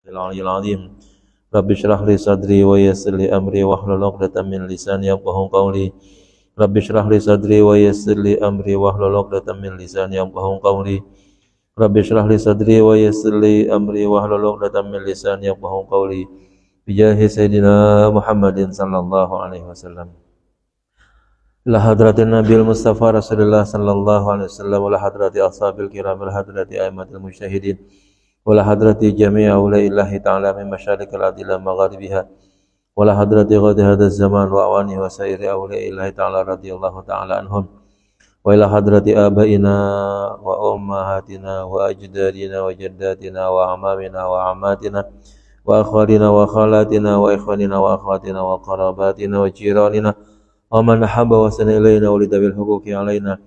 العلي العظيم رب اشرح لي صدري ويسر لي أمري واحلل عقدة من لساني يفقهوا قولي رب اشرح لي صدري ويسر لي أمري واحلل عقدة من لساني يفقهوا قولي رب اشرح لي صدري ويسر لي أمري واحلل عقدة من لساني يفقهوا قولي بجاه سيدنا محمد صلى الله عليه وسلم إلى حضرة النبي المصطفى رسول الله صلى الله عليه وسلم وإلى حضرة أصحاب الكرام وإلى حضرة أئمة المجتهدين ولا حضرة جميع أولياء الله تعالى من مشارق الأرض إلى مغاربها ولا حضرة غد هذا الزمان وأوانه وسائر أولياء الله تعالى رضي الله تعالى عنهم وإلى حضرة آبائنا وأمهاتنا وأجدادنا وجداتنا وأعمامنا وعماتنا وأخوالنا وخالاتنا وإخواننا وأخواتنا وقراباتنا وجيراننا ومن أحب وسن إلينا ولد بالحقوق علينا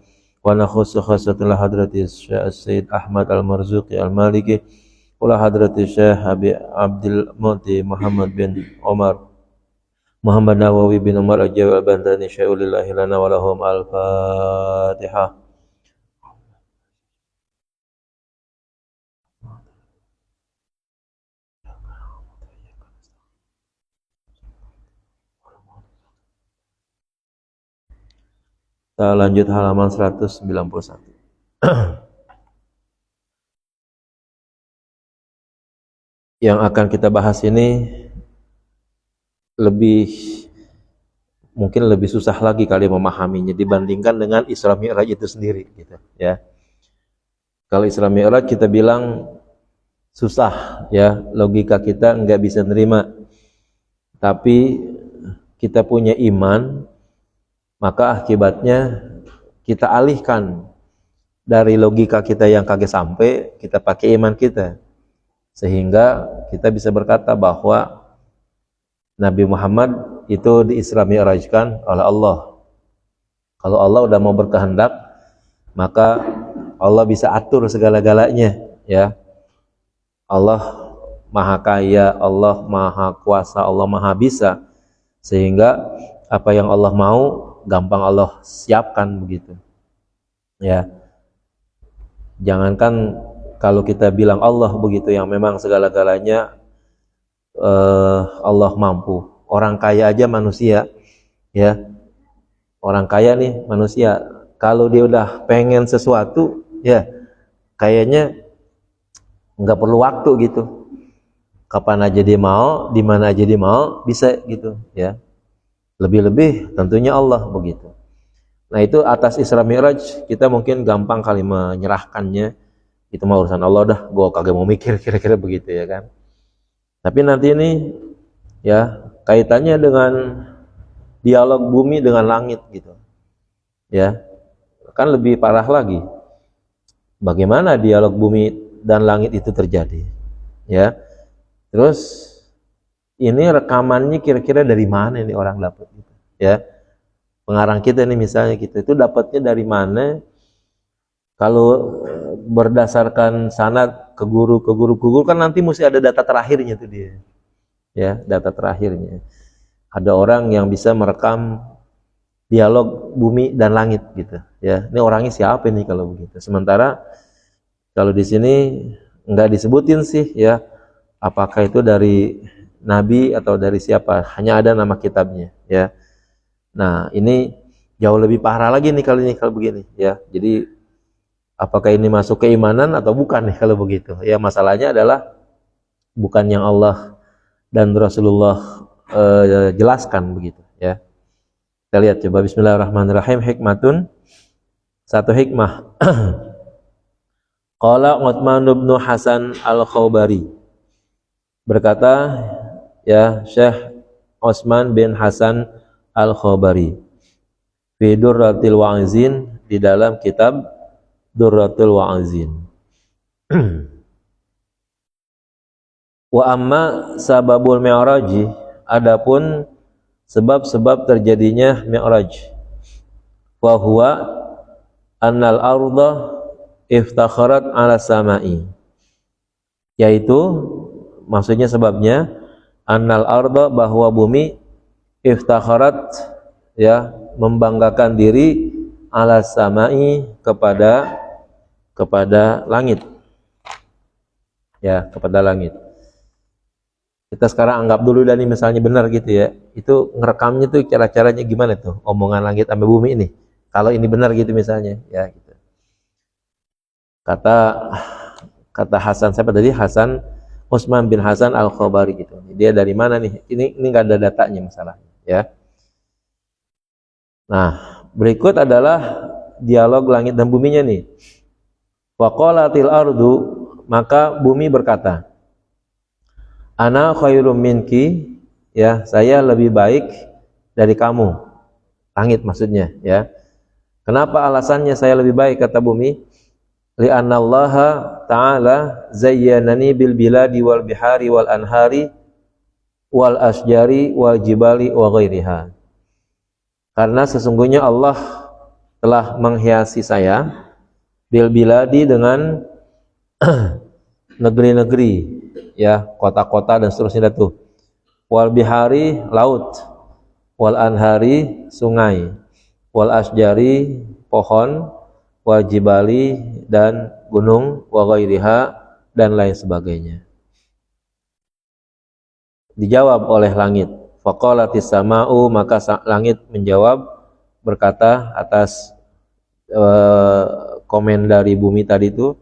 ونخص خاصة لحضرة السيد أحمد المرزوقي المالكي ولا حضرة الشيخ أبي عبد المعطي محمد بن عمر محمد نووي بن عمر الجوي البنداني شيء لله لنا ولهم الفاتحة. Kita lanjut halaman 191. Yang akan kita bahas ini mungkin lebih susah lagi kali memahaminya dibandingkan dengan Isra Mi'raj itu sendiri gitu ya. Kalau Isra Mi'raj kita bilang susah ya, logika kita nggak bisa nerima. Tapi kita punya iman, maka akibatnya kita alihkan dari logika kita yang kagak sampai, kita pakai iman kita. Sehingga kita bisa berkata bahwa Nabi Muhammad itu di Isra Mi'rajkan oleh Allah. Kalau Allah udah mau berkehendak, maka Allah bisa atur segala-galanya ya. Allah Maha Kaya, Allah Maha Kuasa, Allah Maha Bisa. Sehingga apa yang Allah mau gampang Allah siapkan begitu. Ya. Jangankan kalau kita bilang Allah begitu yang memang segala-galanya Allah mampu. Orang kaya aja manusia ya. Orang kaya nih manusia, kalau dia udah pengen sesuatu ya kayaknya nggak perlu waktu gitu. Kapan aja dia mau, di mana aja dia mau, bisa gitu ya. Lebih-lebih tentunya Allah begitu. Nah itu atas Isra Mi'raj kita mungkin gampang kali menyerahkannya. Itu mah urusan Allah dah, gue kagak mau mikir, kira-kira begitu ya kan. Tapi nanti ini ya kaitannya dengan dialog bumi dengan langit gitu ya, kan lebih parah lagi. Bagaimana dialog bumi dan langit itu terjadi ya. Terus ini rekamannya kira-kira dari mana ini orang dapat gitu ya. Pengarang kita nih misalnya gitu, itu dapatnya dari mana? Kalau berdasarkan sanad ke guru kan nanti mesti ada data terakhirnya tuh dia. Ya, data terakhirnya. Ada orang yang bisa merekam dialog bumi dan langit gitu, ya. Ini orangnya siapa nih kalau begitu? Sementara kalau di sini enggak disebutin sih ya, apakah itu dari nabi atau dari siapa? Hanya ada nama kitabnya, ya. Nah, ini jauh lebih parah lagi nih kalau begini, ya. Jadi apakah ini masuk keimanan atau bukan nih kalau begitu? Ya masalahnya adalah bukan yang Allah dan Rasulullah jelaskan begitu ya. Kita lihat coba bismillahirrahmanirrahim. Hikmatun, satu hikmah. Qala Utsman bin Hasan Al-Khawbari, berkata ya Syekh Utsman bin Hasan Al-Khawbari fi Durratil Wa'izin, di dalam kitab Durratul Wa'izin. Wa amma sababul mi'raji, adapun sebab-sebab terjadinya mi'raj, wa huwa annal arda iftakharat ala samai, yaitu maksudnya sebabnya annal arda, bahwa bumi iftakharat ya membanggakan diri ala samai kepada langit ya, kepada langit. Kita sekarang anggap dulu dan ini misalnya benar gitu ya. Itu ngerekamnya tuh cara-caranya gimana tuh? Omongan langit sama bumi ini. Kalau ini benar gitu misalnya, ya gitu. Kata Hasan, siapa tadi? Hasan Utsman bin Hasan Al-Khabari gitu. Dia dari mana nih? Ini nggak ada datanya masalahnya, ya. Nah, berikut adalah dialog langit dan buminya nih. Wa qalatil ardu, maka bumi berkata, ana khairum minki, ya, saya lebih baik dari kamu. Langit maksudnya, ya. Kenapa alasannya saya lebih baik, kata bumi? Li'annallaha ta'ala zayyanani bil biladi wal bihari wal anhari wal asjari wal jibali wa ghairiha. Karena sesungguhnya Allah telah menghiasi saya bil biladi dengan negeri-negeri, ya, kota-kota dan seterusnya itu. Wal bihari laut, wal anhari sungai, wal asjari pohon, wal jibali dan gunung, wa ghairiha dan lain sebagainya. Dijawab oleh langit. Faqalatis sama'u, maka langit menjawab berkata atas komen dari bumi tadi itu,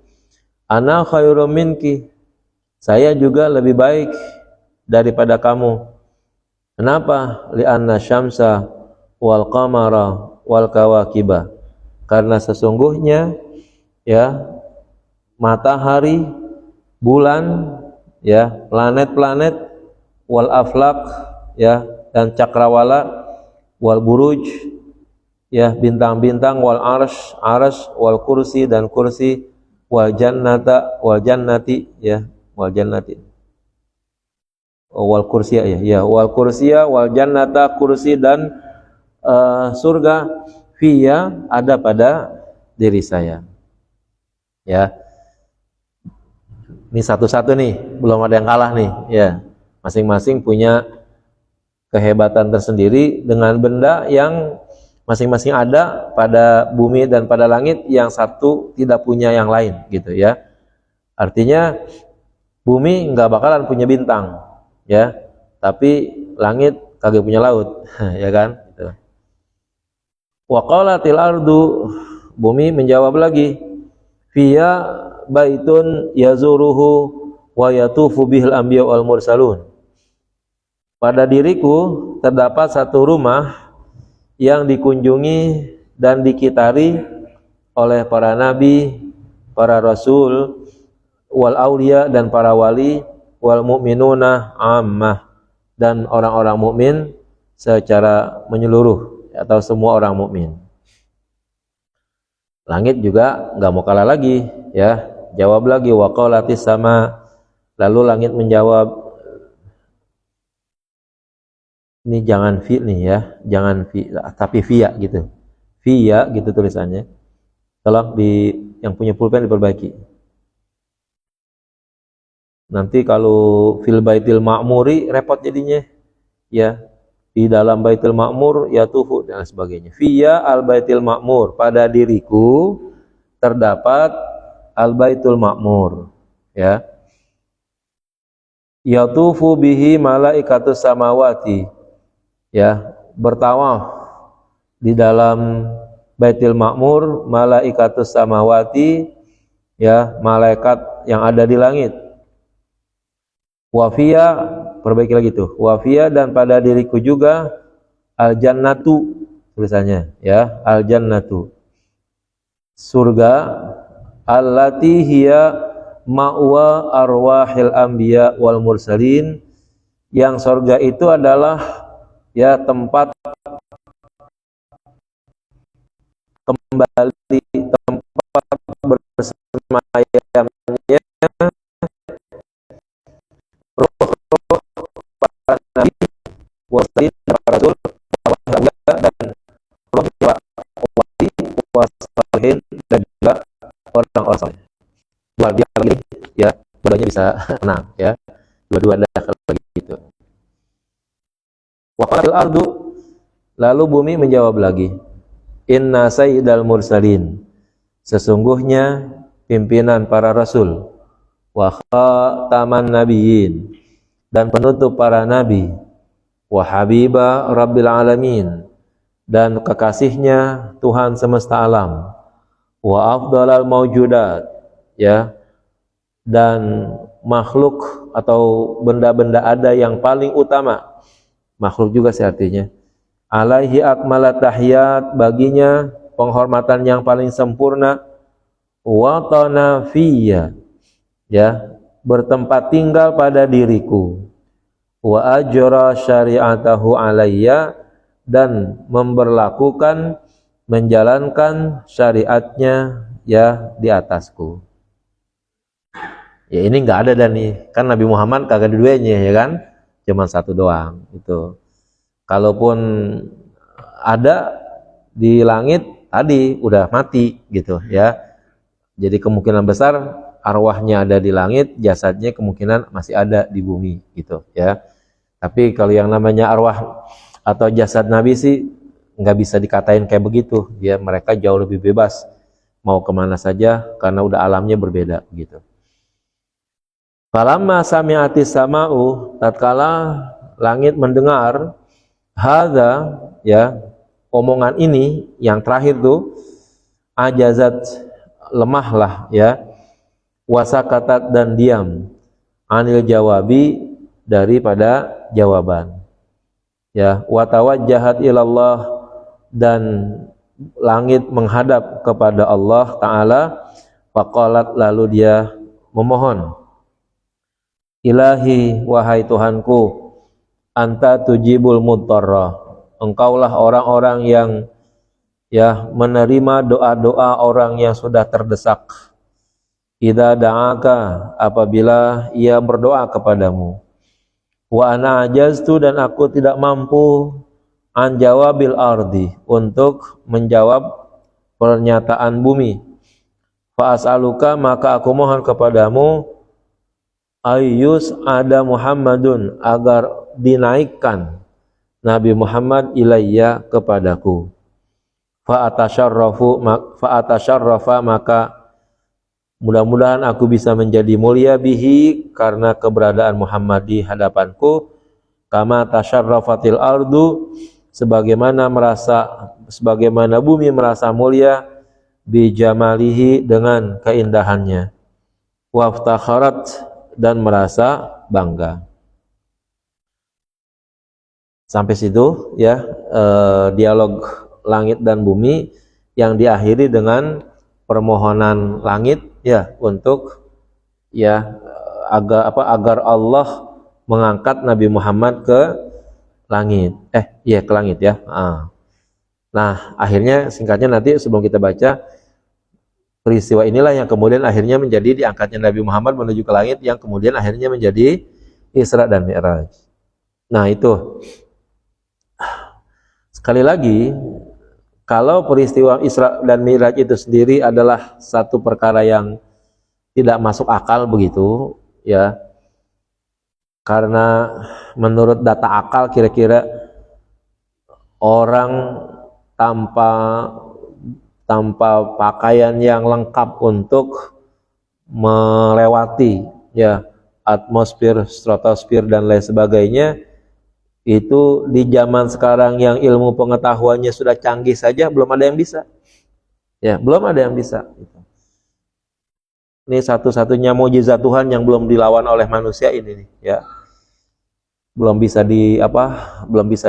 ana khairum minki, saya juga lebih baik daripada kamu. Kenapa? Li'anna syamsa wal qamara wal kawakiba, karena sesungguhnya, ya, matahari, bulan, ya, planet-planet, wal aflak, ya, dan cakrawala, wal buruj, ya, bintang-bintang, wal arsh, wal kursi dan kursi, wal jannati, ya, wal jannati, wal kursiya, ya, wal kursiya, wal jannata, kursi dan surga, fiya, ada pada diri saya. Ya, ini satu-satu nih, belum ada yang kalah nih, ya. Masing-masing punya kehebatan tersendiri dengan benda yang masing-masing ada pada bumi dan pada langit, yang satu tidak punya yang lain, gitu ya. Artinya bumi nggak bakalan punya bintang, ya, tapi langit kagak punya laut, ya kan? Gitu. Wa qalatil ardu, bumi menjawab lagi, fiya baitun yazuruhu wa yatufu bihil anbiya wal mursalun. Pada diriku terdapat satu rumah yang dikunjungi dan dikitari oleh para nabi, para rasul, wal aulia dan para wali, wal mu'minuna ammah dan orang-orang mukmin secara menyeluruh atau semua orang mukmin. Langit juga nggak mau kalah lagi, ya, jawab lagi, wa qalatis sama, lalu langit menjawab, ini jangan fi nih, ya, jangan fi tapi via gitu, via gitu tulisannya. Tolong di yang punya pulpen diperbaiki. Nanti kalau fil baitil ma'muri repot jadinya, ya, di dalam baitil ma'mur ya tufu dan sebagainya. Via al baitil ma'mur, pada diriku terdapat al baitul ma'mur, ya. Yatufu bihi malaikatus samawati, ya, bertawaf di dalam Baitul Ma'mur malaikatus samawati, ya, malaikat yang ada di langit. Wafia, perbaiki lagi tuh, wafia, dan pada diriku juga al jannatu tulisannya, ya, al jannatu, surga, allati hiya ma'wa arwahil anbiya wal mursalin, yang surga itu adalah, ya, tempat kembali, tempat bersemayamnya roh para nabi, wasalin, para rasul, dan roh wali, wasalihin, dan juga orang-orang saleh. Luar biasa lagi, ya, dua-duanya bisa menang, ya, dua-dua ada kalau gitu. Wa qalatil ardu, lalu bumi menjawab lagi, inna sayyidal mursalin, sesungguhnya pimpinan para rasul, wa khataman nabiyyin, dan penutup para nabi, wa habiba rabbil alamin, dan kekasihnya Tuhan semesta alam, wa afdalal maujudat, ya, dan makhluk atau benda-benda ada yang paling utama, makhluk juga sih artinya, alaihi akmalat tahiyat, baginya penghormatan yang paling sempurna, wa tanafiyya, ya, bertempat tinggal pada diriku, wa ajra syari'atahu alayya, dan memberlakukan, menjalankan syariatnya, ya, di atasku. Ya ini nggak ada dan nih, kan Nabi Muhammad kagak duanya, ya kan, cuman satu doang itu. Kalaupun ada di langit tadi udah mati gitu, ya. Jadi kemungkinan besar arwahnya ada di langit, jasadnya kemungkinan masih ada di bumi gitu, ya. Tapi kalau yang namanya arwah atau jasad Nabi sih nggak bisa dikatain kayak begitu, ya. Mereka jauh lebih bebas mau kemana saja karena udah alamnya berbeda gitu. Falamma sami'atis sama'u, tatkala langit mendengar hadza, ya, omongan ini yang terakhir tuh, ajazat, lemahlah, ya, wasakatat, dan diam, anil jawabi, daripada jawaban, ya, watawajjahat ilallah, dan langit menghadap kepada Allah Ta'ala, faqalat, lalu dia memohon, ilahi, wahai Tuhanku, anta tujibul mudtarra, engkaulah orang-orang yang, ya, menerima doa-doa orang yang sudah terdesak, idza da'aka, apabila ia berdoa kepadamu, wa ana ajaztu, dan aku tidak mampu, an jawabil ardi, untuk menjawab pernyataan bumi, fa as'aluka, maka aku mohon kepadamu, ayyus ada Muhammadun, agar dinaikkan Nabi Muhammad ilayya, kepadaku, fa atasyarrafa, maka mudah-mudahan aku bisa menjadi mulia bihi, karena keberadaan Muhammad di hadapanku, kama tasyarrafatil ardu, sebagaimana bumi merasa mulia, bi jamalihi, dengan keindahannya, waftakharat, dan merasa bangga. Sampai situ, ya, dialog langit dan bumi yang diakhiri dengan permohonan langit, ya, untuk, ya, agar Allah mengangkat Nabi Muhammad ke langit, ke langit, ya. Nah, akhirnya singkatnya nanti sebelum kita baca, peristiwa inilah yang kemudian akhirnya menjadi diangkatnya Nabi Muhammad menuju ke langit, yang kemudian akhirnya menjadi Isra dan Mi'raj. Nah, itu sekali lagi, kalau peristiwa Isra dan Mi'raj itu sendiri adalah satu perkara yang tidak masuk akal begitu, ya, karena menurut data akal kira-kira orang tanpa pakaian yang lengkap untuk melewati, ya, atmosfer, stratosfer, dan lain sebagainya, itu di zaman sekarang yang ilmu pengetahuannya sudah canggih saja belum ada yang bisa, ya, belum ada yang bisa. Ini satu-satunya mukjizat Tuhan yang belum dilawan oleh manusia ini nih, ya, belum bisa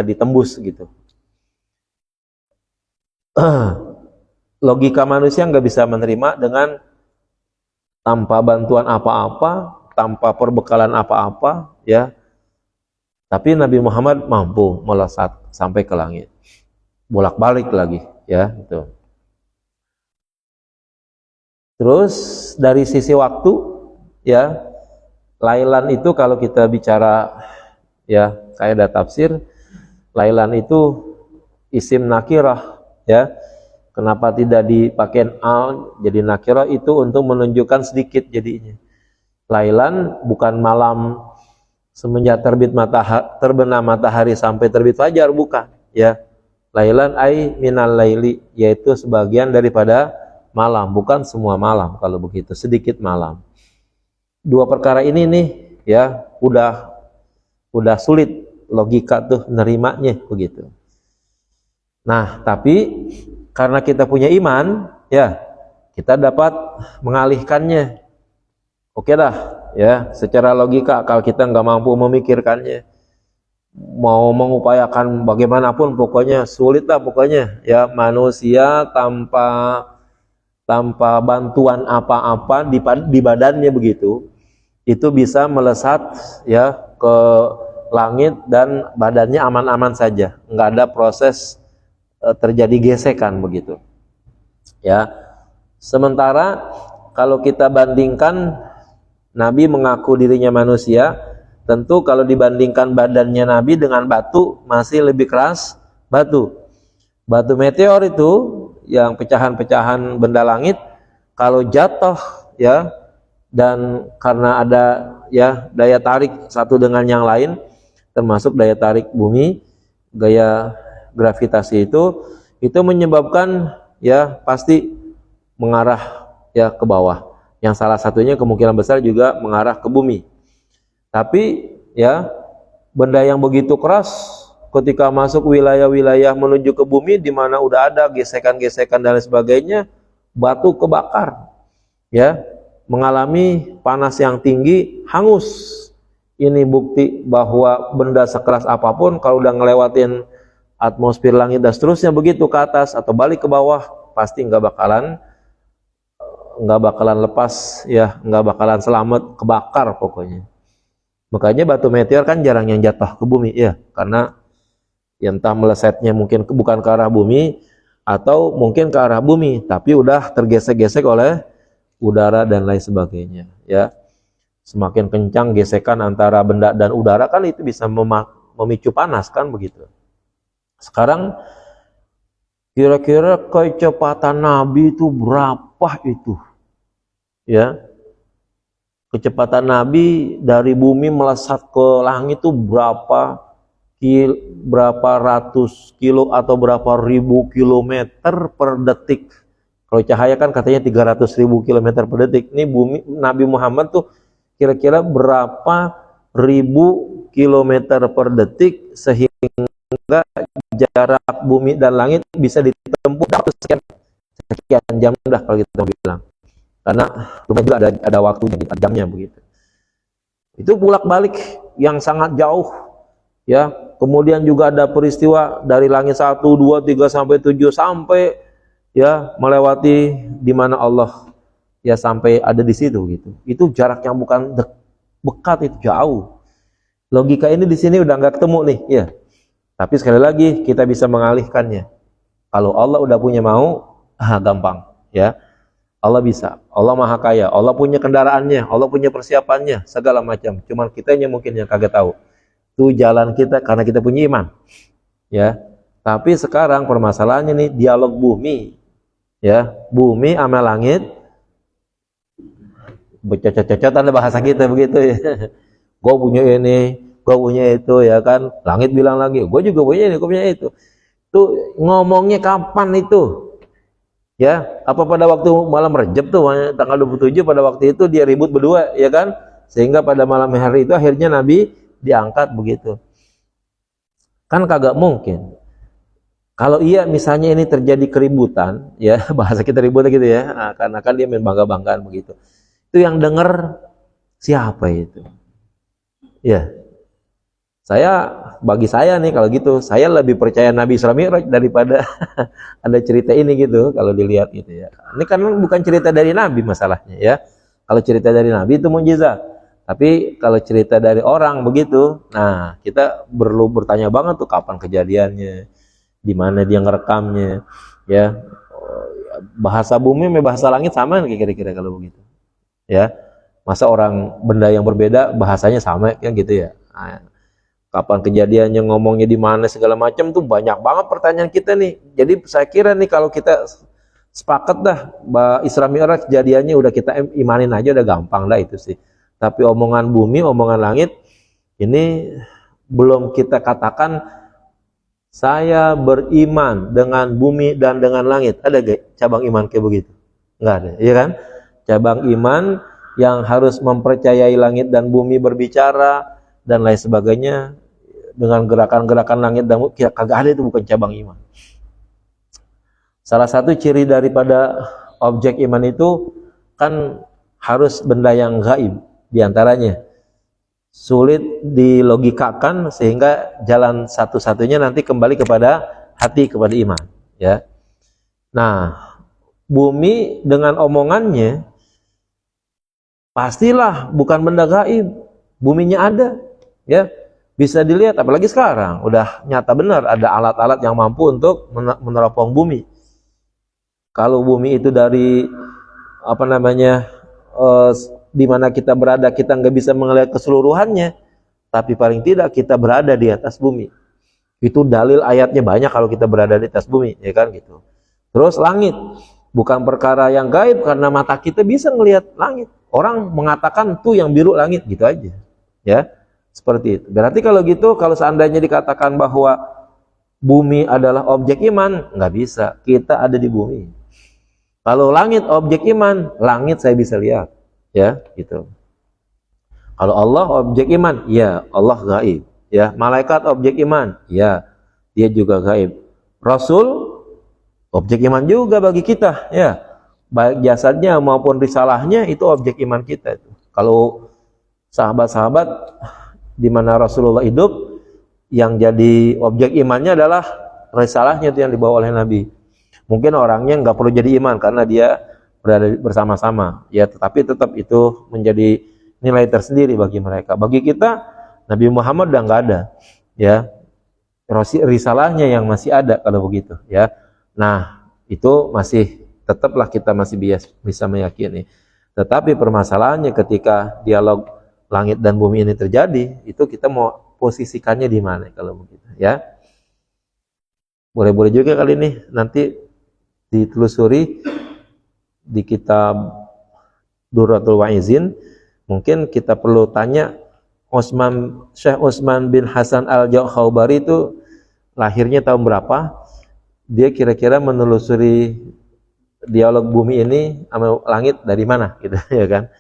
ditembus gitu. Logika manusia nggak bisa menerima dengan tanpa bantuan apa-apa, tanpa perbekalan apa-apa, ya. Tapi Nabi Muhammad mampu melesat sampai ke langit, bolak-balik lagi, ya, gitu. Terus dari sisi waktu, ya, lailan itu kalau kita bicara, ya, kaidah tafsir, lailan itu isim nakirah, ya. Kenapa tidak dipakai al jadi nakirah? Itu untuk menunjukkan sedikit jadinya. Lailan bukan malam semenjak terbenam matahari sampai terbit fajar, bukan, ya. Lailan ai minal laili, yaitu sebagian daripada malam, bukan semua malam. Kalau begitu sedikit malam. Dua perkara ini nih, ya, udah udah sulit logika tuh nerimanya begitu. Nah, tapi karena kita punya iman, ya kita dapat mengalihkannya. Oke dah, ya secara logika kalau kita nggak mampu memikirkannya, mau mengupayakan bagaimanapun, pokoknya sulit lah pokoknya. Ya manusia tanpa bantuan apa-apa di badannya begitu, itu bisa melesat ya ke langit dan badannya aman-aman saja, nggak ada proses terjadi gesekan begitu. Ya, sementara kalau kita bandingkan, Nabi mengaku dirinya manusia, tentu kalau dibandingkan badannya Nabi dengan batu masih lebih keras batu. Batu meteor itu yang pecahan-pecahan benda langit kalau jatuh ya, dan karena ada ya daya tarik satu dengan yang lain, termasuk daya tarik bumi, gaya gravitasi itu menyebabkan ya pasti mengarah ya ke bawah. Yang salah satunya kemungkinan besar juga mengarah ke bumi. Tapi ya benda yang begitu keras ketika masuk wilayah-wilayah menuju ke bumi di mana udah ada gesekan-gesekan dan sebagainya, batu kebakar. Ya, mengalami panas yang tinggi, hangus. Ini bukti bahwa benda sekeras apapun kalau udah ngelewatin atmosfer langit dan seterusnya begitu ke atas atau balik ke bawah, pasti nggak bakalan lepas ya, nggak bakalan selamat, kebakar pokoknya. Makanya batu meteor kan jarang yang jatuh ke bumi ya, karena ya entah melesetnya mungkin bukan ke arah bumi atau mungkin ke arah bumi tapi udah tergesek-gesek oleh udara dan lain sebagainya ya. Semakin kencang gesekan antara benda dan udara kan itu bisa memicu panas kan begitu. Sekarang kira-kira kecepatan Nabi itu berapa itu? Ya. Kecepatan Nabi dari bumi melesat ke langit itu berapa ratus kilo atau berapa ribu kilometer per detik. Kalau cahaya kan katanya 300.000 kilometer per detik. Ini bumi Nabi Muhammad tuh kira-kira berapa ribu kilometer per detik sehingga jarak bumi dan langit bisa ditempuh sekian jam dah kalau kita bilang. Karena lumayan juga ada waktunya, jamnya begitu. Itu bolak-balik yang sangat jauh ya. Kemudian juga ada peristiwa dari langit 1, 2, 3 sampai 7 sampai ya melewati di mana Allah ya sampai ada di situ gitu. Itu jarak yang bukan dekat, itu jauh. Logika ini di sini udah nggak ketemu nih ya. Tapi sekali lagi kita bisa mengalihkannya. Kalau Allah udah punya mau, gampang ya. Allah bisa, Allah maha kaya, Allah punya kendaraannya, Allah punya persiapannya, segala macam. Cuman kitanya mungkin yang kagak tahu. Itu jalan kita karena kita punya iman. Ya. Tapi sekarang permasalahannya nih dialog bumi. Ya, bumi sama langit bercocok-cocokan bahasa kita begitu ya. Gue punya ini, gue punya itu ya kan. Langit bilang lagi, gue juga punya ini, gue punya itu. Tuh ngomongnya kapan itu? Ya, apa pada waktu malam Rejab tuh tanggal 27 pada waktu itu dia ribut berdua ya kan? Sehingga pada malam hari itu akhirnya Nabi diangkat begitu. Kan kagak mungkin. Kalau iya misalnya ini terjadi keributan, ya bahasa kita ribut gitu ya, nah, karena kan dia main bangga-banggaan begitu. Itu yang denger siapa itu? Ya, bagi saya nih kalau gitu, saya lebih percaya Nabi Isra Mi'raj daripada ada cerita ini gitu, kalau dilihat gitu ya. Ini kan bukan cerita dari Nabi masalahnya ya. Kalau cerita dari Nabi itu mukjizat. Tapi kalau cerita dari orang begitu, nah kita perlu bertanya banget tuh kapan kejadiannya, di mana dia ngerekamnya, ya. Bahasa bumi sama bahasa langit sama kira-kira kalau begitu. Ya. Masa orang benda yang berbeda bahasanya sama kan gitu ya. Nah, kapan kejadiannya, ngomongnya di mana segala macam tuh banyak banget pertanyaan kita nih. Jadi saya kira nih kalau kita sepakat dah Isra Mi'raj kejadiannya udah kita imanin aja udah gampang dah itu sih. Tapi omongan bumi, omongan langit ini belum kita katakan saya beriman dengan bumi dan dengan langit. Ada gak cabang iman kayak begitu? Enggak ada, iya kan? Cabang iman yang harus mempercayai langit dan bumi berbicara, dan lain sebagainya dengan gerakan-gerakan langit dan bumi, kagak ada, itu bukan cabang iman. Salah satu ciri daripada objek iman itu kan harus benda yang gaib, diantaranya sulit dilogikakan, sehingga jalan satu-satunya nanti kembali kepada hati, kepada iman, ya. Nah, bumi dengan omongannya pastilah bukan benda gaib, buminya ada, ya, bisa dilihat, apalagi sekarang udah nyata benar ada alat-alat yang mampu untuk meneropong bumi. Kalau bumi itu dari apa namanya, di mana kita berada kita nggak bisa melihat keseluruhannya, tapi paling tidak kita berada di atas bumi. Itu dalil ayatnya banyak kalau kita berada di atas bumi, ya kan gitu. Terus langit bukan perkara yang gaib karena mata kita bisa ngelihat langit. Orang mengatakan tuh yang biru langit, gitu aja, ya, seperti itu. Berarti kalau gitu, kalau seandainya dikatakan bahwa bumi adalah objek iman, nggak bisa. Kita ada di bumi. Kalau langit objek iman, langit saya bisa lihat, ya, gitu. Kalau Allah objek iman, ya, Allah gaib, ya. Malaikat objek iman, ya, dia juga gaib. Rasul objek iman juga bagi kita, ya. Baik jasadnya maupun risalahnya itu objek iman kita itu. Kalau sahabat-sahabat di mana Rasulullah hidup, yang jadi objek imannya adalah risalahnya itu yang dibawa oleh Nabi. Mungkin orangnya nggak perlu jadi iman karena dia berada bersama-sama, ya, tetapi tetap itu menjadi nilai tersendiri bagi mereka. Bagi kita, Nabi Muhammad udah nggak ada, ya, risalahnya yang masih ada kalau begitu, ya. Nah, itu masih tetaplah kita masih bisa meyakini. Tetapi permasalahannya ketika dialog langit dan bumi ini terjadi, itu kita mau posisikannya di mana kalau begitu, ya. Boleh-boleh juga kali ini nanti ditelusuri di kitab Durratul Wa'izin. Mungkin kita perlu tanya Syekh Utsman bin Hasan Al-Jauhari itu lahirnya tahun berapa? Dia kira-kira menelusuri dialog bumi ini sama langit dari mana, gitu, ya kan?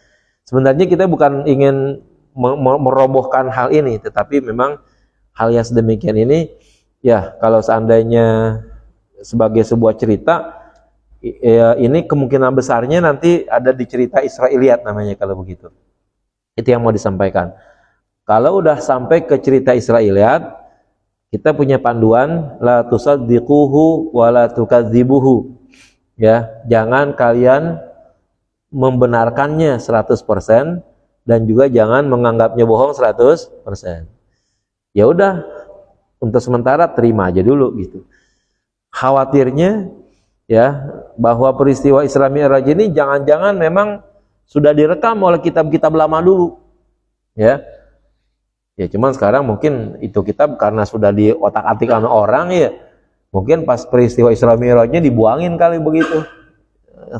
Sebenarnya kita bukan ingin merobohkan hal ini, tetapi memang hal yang sedemikian ini, ya, kalau seandainya sebagai sebuah cerita, ya, ini kemungkinan besarnya nanti ada di cerita Israiliyat namanya kalau begitu. Itu yang mau disampaikan. Kalau udah sampai ke cerita Israiliyat, kita punya panduan, la tusaddiquhu wa la tukadzibuhu. Ya, jangan kalian membenarkannya 100% dan juga jangan menganggapnya bohong 100%. Ya udah, untuk sementara terima aja dulu gitu. Khawatirnya, ya, bahwa peristiwa Isra Mi'raj ini jangan-jangan memang sudah direkam oleh kitab-kitab lama dulu, ya. Ya, cuman sekarang mungkin itu kitab karena sudah diotak-atik sama orang, ya, mungkin pas peristiwa Isra Mi'rajnya dibuangin kali begitu.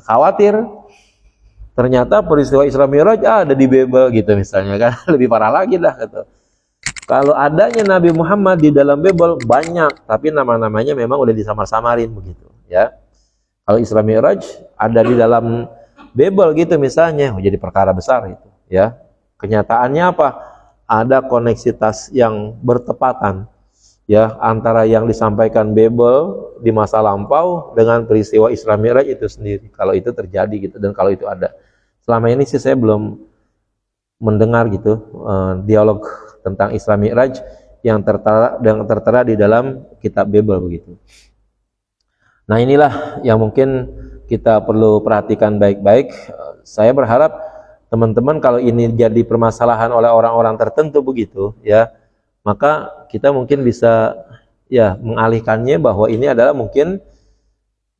Khawatir ternyata peristiwa Isra Mi'raj ada di Bible gitu misalnya, kan. Lebih parah lagi dah gitu. Kalau adanya Nabi Muhammad di dalam Bible banyak, tapi nama-namanya memang udah disamar-samarin begitu, ya. Kalau Isra Mi'raj ada di dalam Bible gitu misalnya, jadi perkara besar itu, ya. Kenyataannya apa? Ada koneksitas yang bertepatan, ya, antara yang disampaikan Bible di masa lampau dengan peristiwa Isra Mi'raj itu sendiri. Kalau itu terjadi gitu, dan kalau itu ada. Selama ini sih saya belum mendengar gitu dialog tentang Isra Mi'raj yang tertera di dalam kitab Bible begitu. Nah, inilah yang mungkin kita perlu perhatikan baik-baik. Saya berharap teman-teman kalau ini jadi permasalahan oleh orang-orang tertentu begitu, ya, maka kita mungkin bisa, ya, mengalihkannya bahwa ini adalah mungkin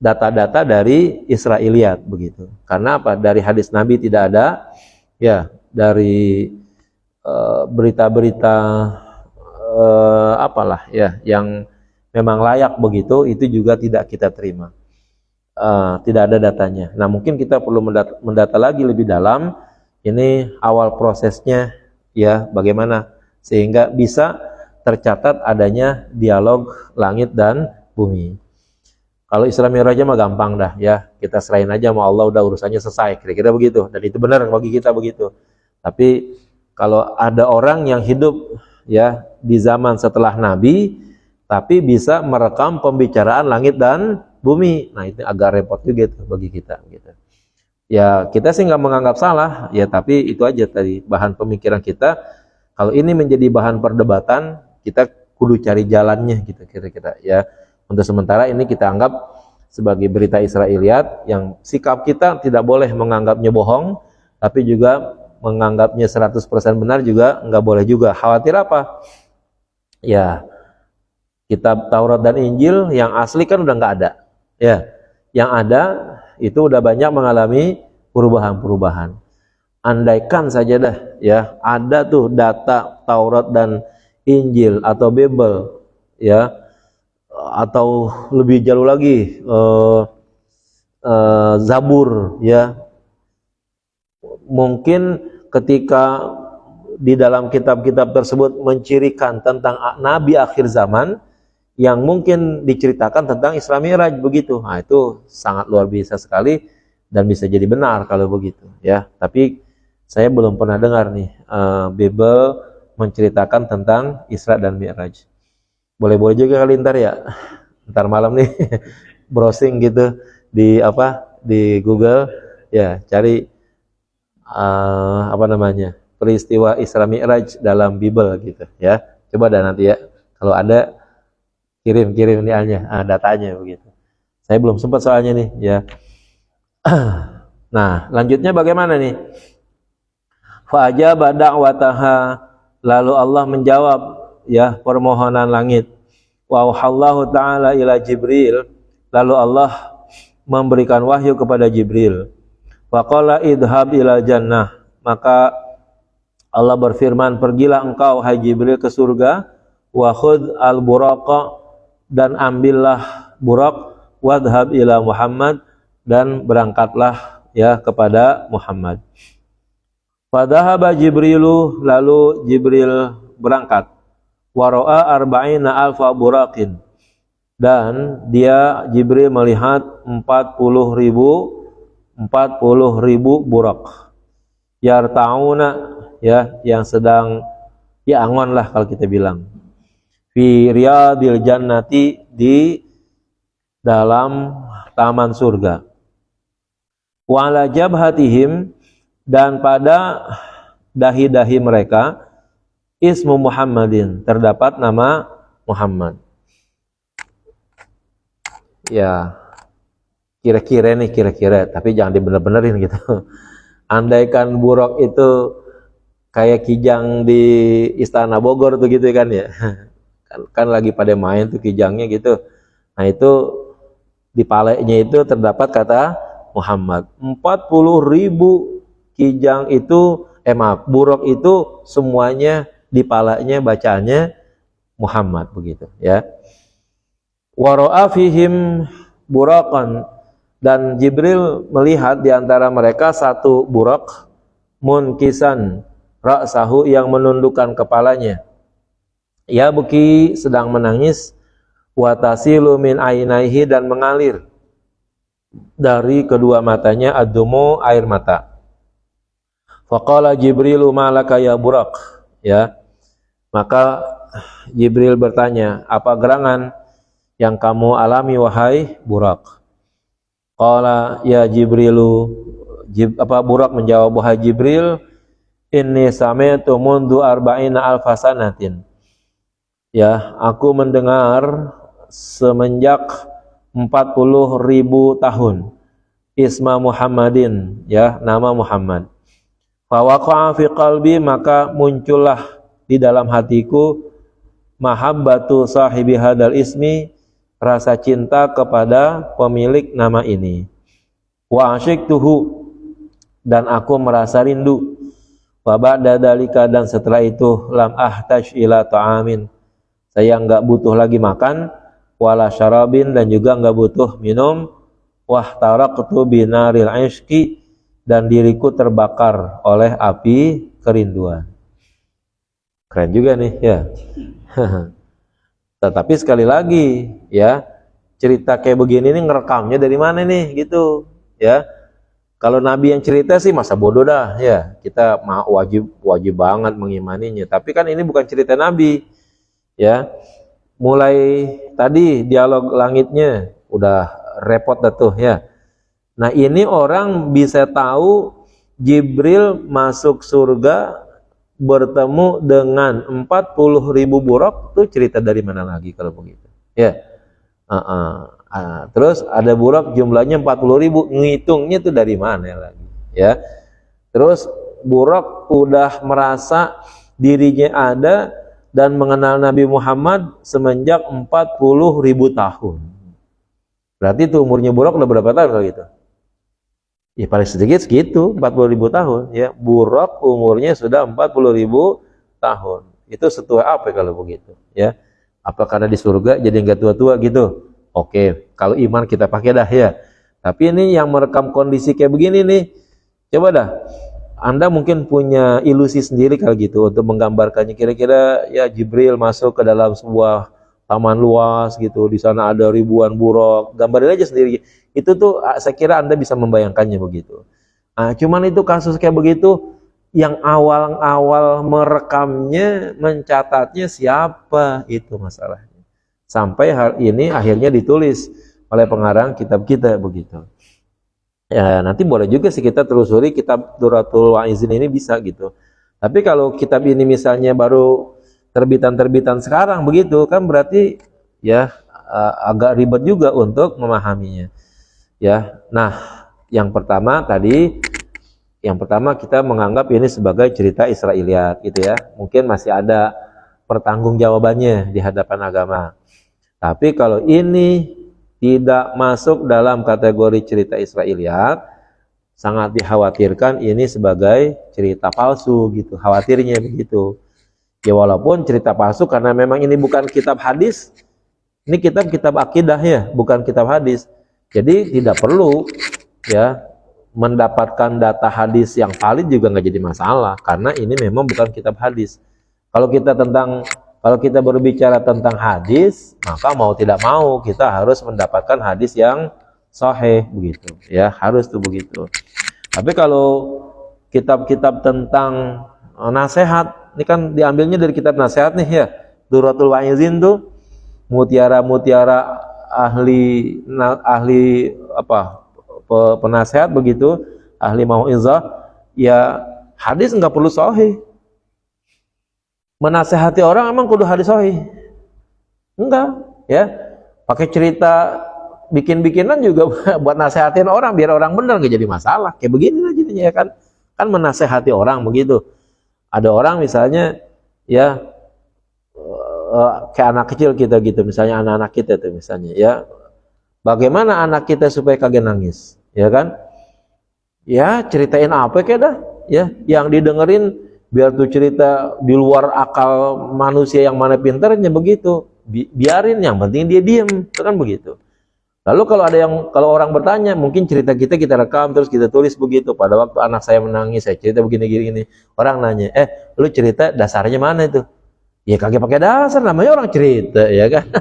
data-data dari Israiliyat begitu. Karena apa? Dari hadis Nabi tidak ada, ya, dari berita-berita apalah, ya, yang memang layak begitu, itu juga tidak kita terima. Tidak ada datanya. Nah, mungkin kita perlu mendata lagi lebih dalam. Ini awal prosesnya, ya, bagaimana sehingga bisa tercatat adanya dialog langit dan bumi. Kalau Isra Mi'raj mah gampang dah, ya, kita serahin aja sama Allah, udah urusannya selesai, kira-kira begitu. Dan itu benar bagi kita begitu. Tapi kalau ada orang yang hidup ya di zaman setelah Nabi tapi bisa merekam pembicaraan langit dan bumi. Nah, itu agak repot juga tuh bagi kita gitu. Ya, kita sih nggak menganggap salah, ya tapi itu aja tadi bahan pemikiran kita. Kalau ini menjadi bahan perdebatan, kita kudu cari jalannya gitu kira-kira ya. Untuk sementara ini kita anggap sebagai berita Israiliyat yang sikap kita tidak boleh menganggapnya bohong, tapi juga menganggapnya 100% benar juga nggak boleh juga. Khawatir apa? Ya, kitab Taurat dan Injil yang asli kan udah nggak ada. Ya, yang ada itu udah banyak mengalami perubahan-perubahan. Andaikan saja dah ya ada tuh data Taurat dan Injil atau Bible ya, atau lebih jauh lagi Zabur ya, mungkin ketika di dalam kitab-kitab tersebut mencirikan tentang nabi akhir zaman yang mungkin diceritakan tentang Isra Mi'raj begitu. Nah, itu sangat luar biasa sekali dan bisa jadi benar kalau begitu ya. Tapi saya belum pernah dengar nih Bible menceritakan tentang Isra dan Mi'raj. Boleh-boleh juga kali ntar ya. Ntar malam nih browsing gitu di Google ya, cari peristiwa Isra Mi'raj dalam Bible gitu ya. Coba dah nanti ya kalau ada kirim datanya begitu. Saya belum sempat soalnya nih ya. Nah, lanjutnya bagaimana nih? Fa ajaba da'wataha, lalu Allah menjawab ya permohonan langit. Wa auhallahu ta'ala ila Jibril, lalu Allah memberikan wahyu kepada Jibril. Wa qala idhab ila jannah, maka Allah berfirman, pergilah engkau hai Jibril ke surga, wa khudh al-buraqa, dan ambillah burak, wadhab ila Muhammad, dan berangkatlah ya kepada Muhammad. Fadhahaba Jibrilu, lalu Jibril berangkat. Waro'a arba'ina alfa buraqin, dan dia Jibril melihat 40.000 burak. Yarta'una ya, yang sedang ya angon lah kalau kita bilang. Fi riyadil jannati, di dalam taman surga. Wa ala jabhatihim, dan pada dahi-dahi mereka ismu Muhammadin, terdapat nama Muhammad. Ya, kira-kira, tapi jangan dibener-benerin gitu. Andaikan buruk itu kayak kijang di Istana Bogor tuh gitu kan ya. Kan lagi pada main tuh kijangnya gitu. Nah, itu di palanya itu terdapat kata Muhammad. 40.000 kijang itu buruk itu semuanya di palanya bacaannya Muhammad begitu ya. Wa ra'a fihim buraqan, dan Jibril melihat di antara mereka satu buraq munkisan ra'sahu, yang menundukkan kepalanya. Ya buki, sedang menangis, wa tasilu min ainaihi, dan mengalir dari kedua matanya ad-dumu, air mata. Faqala Jibrilu malaka ya buraq, ya. Maka Jibril bertanya, apa gerangan yang kamu alami wahai buraq? Qala ya Jibrilu, buraq menjawab, wahai Jibril, inni sami'tu mundu arba'ina alfasanatin. Ya, aku mendengar semenjak 40.000 tahun. Isma Muhammadin, ya, nama Muhammad. Fa waqa'a fi qalbi, maka muncullah di dalam hatiku mahabbatu sahibi hadal ismi, rasa cinta kepada pemilik nama ini. Wa asyiktuhu, dan aku merasa rindu. Wa ba'da dalika, dan setelah itu lam ahtaj ila ta'amin, saya enggak butuh lagi makan, wala syarabin, dan juga enggak butuh minum, wahtaraqtu binaril ishqi, dan diriku terbakar oleh api kerinduan. Keren juga nih ya. Tetapi sekali lagi ya, cerita kayak begini nih ngerekamnya dari mana nih gitu ya. Kalau Nabi yang cerita sih masa bodoh dah ya. Kita wajib banget mengimaninya. Tapi kan ini bukan cerita Nabi ya. Mulai tadi dialog langitnya udah repot dah tuh ya. Nah ini orang bisa tahu Jibril masuk surga bertemu dengan 40.000 buraq, tuh cerita dari mana lagi kalau begitu ya. Terus ada buraq jumlahnya 40.000, ngitungnya tuh dari mana lagi ya. Terus buraq udah merasa dirinya ada dan mengenal Nabi Muhammad semenjak 40.000 tahun. Berarti tuh umurnya buraq udah berapa tahun kalau gitu? Ya paling sedikit segitu, 40.000 tahun ya. Buraq umurnya sudah 40.000 tahun. Itu setua apa kalau begitu ya? Apa karena di surga jadi nggak tua-tua gitu? Oke, kalau iman kita pakai dah ya. Tapi ini yang merekam kondisi kayak begini nih, coba dah. Anda mungkin punya ilusi sendiri kalau gitu untuk menggambarkannya. Kira-kira ya Jibril masuk ke dalam sebuah taman luas gitu, di sana ada ribuan buraq. Gambarin aja sendiri. Itu tuh saya kira Anda bisa membayangkannya begitu. Nah, cuman itu kasus kayak begitu, yang awal-awal merekamnya, mencatatnya siapa, itu masalahnya. Sampai hari ini akhirnya ditulis oleh pengarang kitab kita begitu. Ya nanti boleh juga sih kita telusuri kitab Duratul Wa'izin ini bisa gitu. Tapi kalau kitab ini misalnya baru terbitan-terbitan sekarang begitu kan berarti ya agak ribet juga untuk memahaminya. Ya. Nah, yang pertama kita menganggap ini sebagai cerita Israiliyat gitu ya. Mungkin masih ada pertanggungjawabannya di hadapan agama. Tapi kalau ini tidak masuk dalam kategori cerita Israiliyat, sangat dikhawatirkan ini sebagai cerita palsu gitu, khawatirnya begitu. Ya walaupun cerita palsu karena memang ini bukan kitab hadis, ini kitab akidah ya, bukan kitab hadis. Jadi tidak perlu ya mendapatkan data hadis yang valid juga nggak jadi masalah karena ini memang bukan kitab hadis. Kalau kita berbicara tentang hadis, maka mau tidak mau kita harus mendapatkan hadis yang sahih begitu ya, harus tuh begitu. Tapi kalau kitab-kitab tentang nasihat, ini kan diambilnya dari kitab nasihat nih ya, Duratul Wa'izin tuh mutiara-mutiara ahli penasehat begitu, ahli mau'izah, ya hadis nggak perlu sahih. Menasehati orang emang kudu hadis sahih? Enggak, ya. Pakai cerita bikin-bikinan juga buat nasehatin orang biar orang benar, nggak jadi masalah. Kayak begini lah jadinya ya kan. Kan menasehati orang begitu. Ada orang misalnya ya kayak anak kecil kita gitu, misalnya anak-anak kita tuh misalnya ya. Bagaimana anak kita supaya kagak nangis, ya kan? Ya ceritain apa kayak dah, ya yang didengerin biar tuh cerita di luar akal manusia yang mana pintarnya begitu, biarin, yang penting dia diem, itu kan begitu. Lalu kalau orang bertanya, mungkin cerita kita rekam terus kita tulis begitu. Pada waktu anak saya menangis, saya cerita begini-gini. Orang nanya, lu cerita dasarnya mana itu? Ya kagak pakai dasar, namanya orang cerita, ya kan?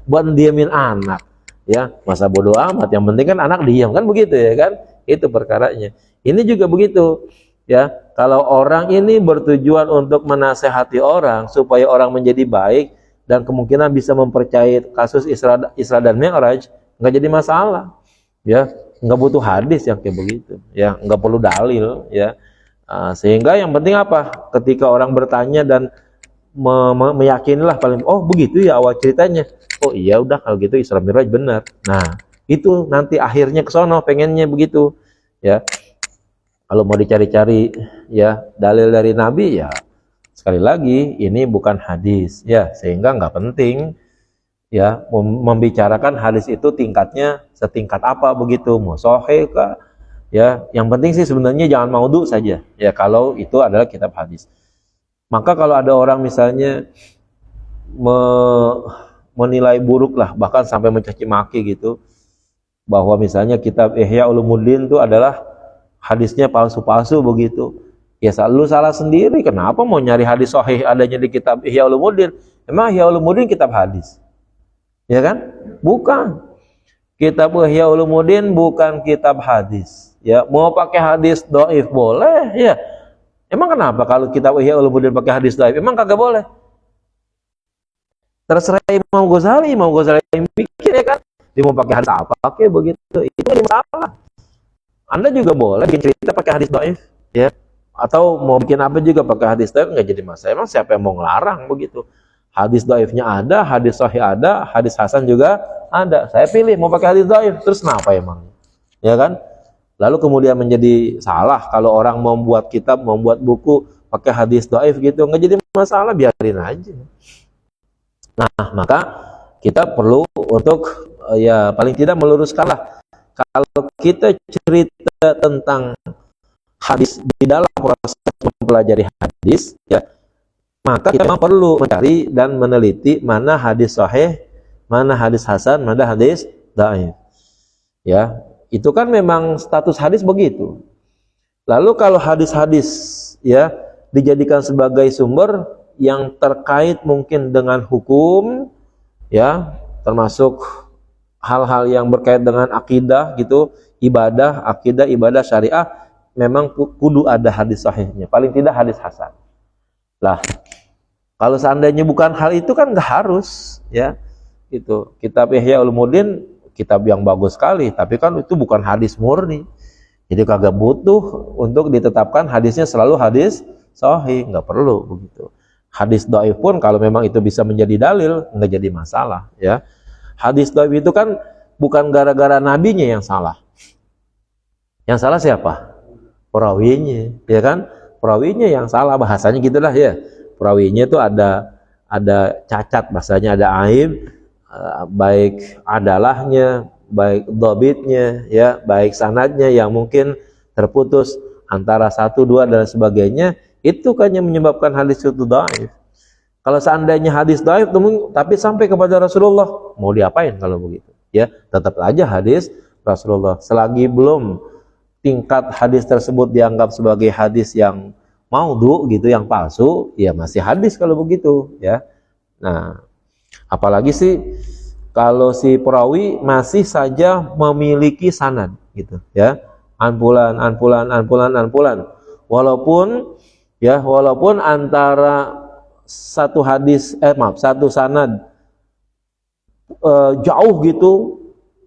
Buat diemin anak, ya masa bodoh amat. Yang penting kan anak diam, kan begitu ya kan? Itu perkaranya. Ini juga begitu. Ya, kalau orang ini bertujuan untuk menasehati orang supaya orang menjadi baik dan kemungkinan bisa mempercayai kasus Isra dan Mi'raj, nggak jadi masalah. Ya, nggak butuh hadis yang kayak begitu. Ya, nggak perlu dalil. Ya, sehingga yang penting apa? Ketika orang bertanya dan meyakinilah paling, oh begitu ya awal ceritanya. Oh iya udah kalau gitu Isra Mi'raj benar. Nah, itu nanti akhirnya ke sono pengennya begitu. Ya. Kalau mau dicari-cari ya dalil dari Nabi, ya sekali lagi ini bukan hadis ya, sehingga nggak penting ya membicarakan hadis itu tingkatnya setingkat apa begitu, mau sahih kah ya, yang penting sih sebenarnya jangan maudhu saja ya kalau itu adalah kitab hadis. Maka kalau ada orang misalnya menilai buruk lah, bahkan sampai mencaci maki gitu, bahwa misalnya kitab Ihya Ulumuddin itu adalah hadisnya palsu-palsu begitu. Ya lu salah sendiri. Kenapa mau nyari hadis sahih adanya di kitab Ihya Ulumuddin? Emang Ihya Ulumuddin kitab hadis? Ya kan? Bukan. Kitab Ihya Ulumuddin bukan kitab hadis. Ya, mau pakai hadis dhaif boleh, ya. Emang kenapa kalau kita Ihya Ulumuddin pakai hadis dhaif? Emang kagak boleh? Terserah Imam Ghazali yang bikin, ya kan? Dia mau pakai hadis apa, pakai begitu. Itu tidak masalah. Anda juga boleh bikin cerita pakai hadis dhaif, ya. Atau mau bikin apa juga pakai hadis dhaif, nggak jadi masalah. Emang siapa yang mau ngelarang begitu? Hadis dhaifnya ada, hadis sahih ada, hadis hasan juga ada. Saya pilih mau pakai hadis dhaif, terus kenapa emang? Ya kan? Lalu kemudian menjadi salah kalau orang membuat kitab, membuat buku pakai hadis dhaif gitu, nggak jadi masalah, biarin aja. Nah, maka kita perlu untuk ya paling tidak meluruskanlah. Kalau kita cerita tentang hadis di dalam proses mempelajari hadis, ya, maka kita memang perlu mencari dan meneliti mana hadis sahih, mana hadis hasan, mana hadis dhaif. Ya, itu kan memang status hadis begitu. Lalu kalau hadis-hadis ya dijadikan sebagai sumber yang terkait mungkin dengan hukum, ya, termasuk hal-hal yang berkait dengan akidah gitu, akidah, ibadah, syariah, memang kudu ada hadis sahihnya, paling tidak hadis hasan. Lah, kalau seandainya bukan hal itu kan nggak harus, ya. Itu kitab Ihya Ulumuddin kitab yang bagus sekali, tapi kan itu bukan hadis murni. Jadi kagak butuh untuk ditetapkan hadisnya selalu hadis sahih, nggak perlu begitu. Hadis dhaif pun kalau memang itu bisa menjadi dalil, nggak jadi masalah, ya. Hadis dhaif itu kan bukan gara-gara nabinya yang salah. Yang salah siapa? Perawinya, ya kan? Perawinya yang salah, bahasanya gitulah, ya. Perawinya itu ada cacat, bahasanya ada aib, baik adalahnya, baik dhabitnya, ya, baik sanadnya yang mungkin terputus antara 1, 2 dan sebagainya. Itu kan yang menyebabkan hadis itu dhaif. Kalau seandainya hadis dhaif tapi sampai kepada Rasulullah, mau diapain kalau begitu? Ya, tetap aja hadis Rasulullah. Selagi belum tingkat hadis tersebut dianggap sebagai hadis yang maudhu gitu, yang palsu, ya masih hadis kalau begitu, ya. Nah, apalagi sih kalau si perawi masih saja memiliki sanad gitu, ya. Anpulan. Walaupun antara satu sanad jauh gitu,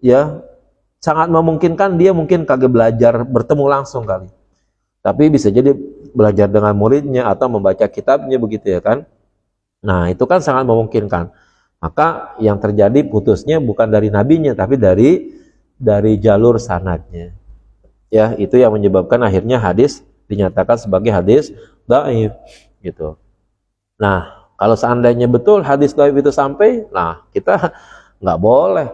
ya, sangat memungkinkan dia mungkin kagak belajar bertemu langsung kali, tapi bisa jadi belajar dengan muridnya atau membaca kitabnya begitu, ya kan. Nah, itu kan sangat memungkinkan. Maka yang terjadi putusnya bukan dari nabinya, tapi dari jalur sanadnya, ya. Itu yang menyebabkan akhirnya hadis dinyatakan sebagai hadis dhaif gitu. Nah, kalau seandainya betul hadis dhaif itu sampai, nah kita nggak boleh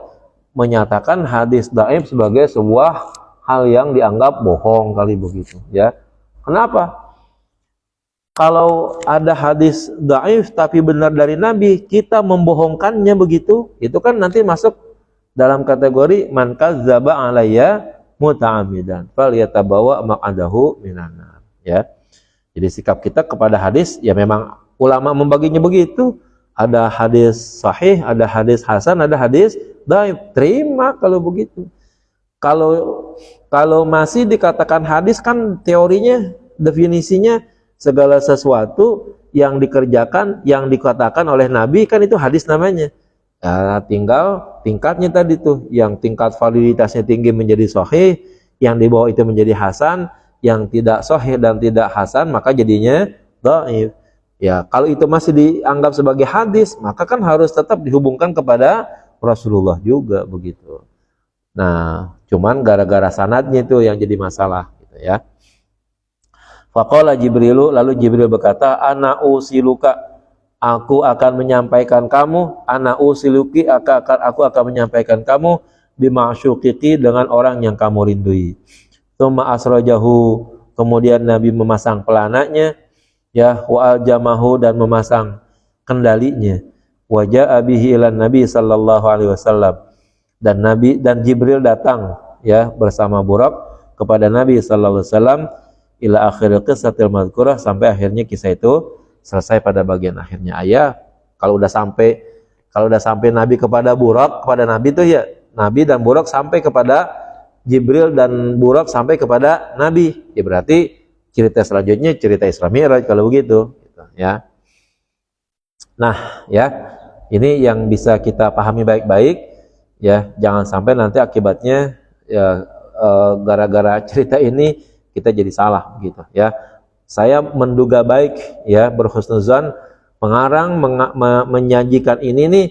menyatakan hadis dhaif sebagai sebuah hal yang dianggap bohong kali begitu, ya. Kenapa? Kalau ada hadis dhaif tapi benar dari Nabi, kita membohongkannya begitu, itu kan nanti masuk dalam kategori man kadzdzaba alayya muta'ammidan falyatabawa maq'adahu minan nar, ya. Jadi sikap kita kepada hadis, ya memang ulama membaginya begitu. Ada hadis sahih, ada hadis hasan, ada hadis dhaif. Terima kalau begitu. Kalau masih dikatakan hadis, kan teorinya, definisinya segala sesuatu yang dikerjakan, yang dikatakan oleh Nabi, kan itu hadis namanya. Ya, tinggal tingkatnya tadi tuh, yang tingkat validitasnya tinggi menjadi sahih, yang di bawah itu menjadi hasan, yang tidak sahih dan tidak hasan maka jadinya dhaif. Ya, kalau itu masih dianggap sebagai hadis, maka kan harus tetap dihubungkan kepada Rasulullah juga begitu. Nah, cuman gara-gara sanadnya itu yang jadi masalah gitu, ya. Faqala Jibrilu, lalu Jibril berkata, ana usiluka, aku akan menyampaikan kamu, ana usiluki, aku akan menyampaikan kamu bima'syuqiqi, dengan orang yang kamu rindui. Tsumma asrajahu, kemudian Nabi memasang pelananya, ya, wa aljamahu, dan memasang kendalinya, wa jaa bihi ilan Nabi sallallahu alaihi wasallam, dan Jibril datang, ya, bersama Buraq kepada Nabi sallallahu alaihi wasallam, ila akhir qissatil madhkurah, sampai akhirnya kisah itu selesai pada bagian akhirnya ayat. Kalau udah sampai Nabi kepada Buraq, kepada Nabi itu, ya, Nabi dan Buraq sampai kepada Jibril dan Burak sampai kepada Nabi. Ya berarti cerita selanjutnya cerita Isra Mi'raj kalau begitu, gitu, ya. Nah, ya, ini yang bisa kita pahami baik-baik, ya. Jangan sampai nanti akibatnya ya gara-gara cerita ini kita jadi salah, gitu, ya. Saya menduga baik, ya, berhusnuzan, mengarang, menyajikan ini nih,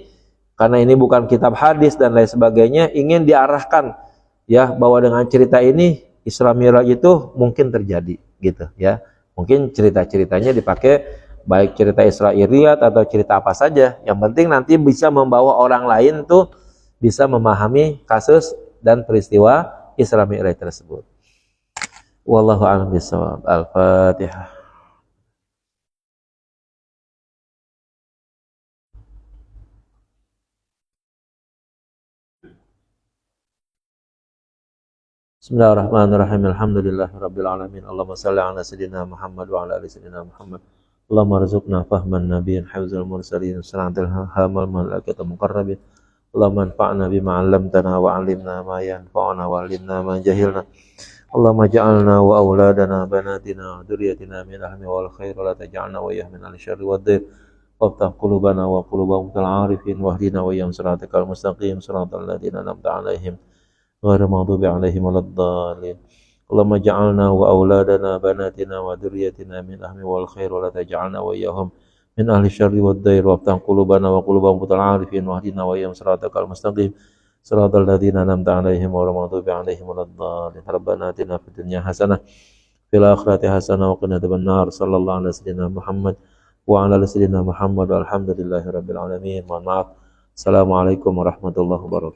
karena ini bukan kitab hadis dan lain sebagainya, ingin diarahkan, ya, bahwa dengan cerita ini Isra Mi'raj itu mungkin terjadi, gitu, ya. Mungkin cerita-ceritanya dipakai baik cerita Israiliyat atau cerita apa saja, yang penting nanti bisa membawa orang lain tuh bisa memahami kasus dan peristiwa Isra Mi'raj tersebut. Wallahu a'lam bishawab. Al-Fatihah. Bismillahirrahmanirrahim. Alhamdulillahirabbil alamin. Allahumma shalli ala sayyidina Muhammad wa ala ali sayyidina Muhammad. Allahumma arzuqna fahman nabiyyin hifdzal mursalin sanatil hamal malaikatul muqarrabin. Allahumma anfa'na bima 'allamtana wa 'allimna ma yanfa'una wa 'allimna ma jahilna. Allahumma ja'alna wa auladana banatina wa dzurriyyatina min ahli wal khair wa la taj'alna wa min al-syarri wad dhir. Waftah qulubana wa qulubahum al-'arifin wahdina wa iyyahum siratal mustaqim siratal ladzina an'amta 'alaihim ghairil maghdubi 'alaihim waladdallin. Allahumma ja'alna wa auladana banatina wa dzurriyyatina min ahli wal khair wa la taj'alna wa iyyahum min ahli syarri wad dair waftah qulubana wa qulubahum al-'arifin wahdina wa iyyahum siratal mustaqim siratal ladzina an'amta 'alaihim ghairil maghdubi alaihim waladdallin. Rabbana atina fid dunya hasanah fil akhirati hasanah wa qina adzabannar. Sallallahu alaihi wasallam Muhammad wa ala ali sayyidina Muhammad walhamdulillahirabbil alamin. Mohon maaf. Assalamualaikum warahmatullahi wabarakatuh.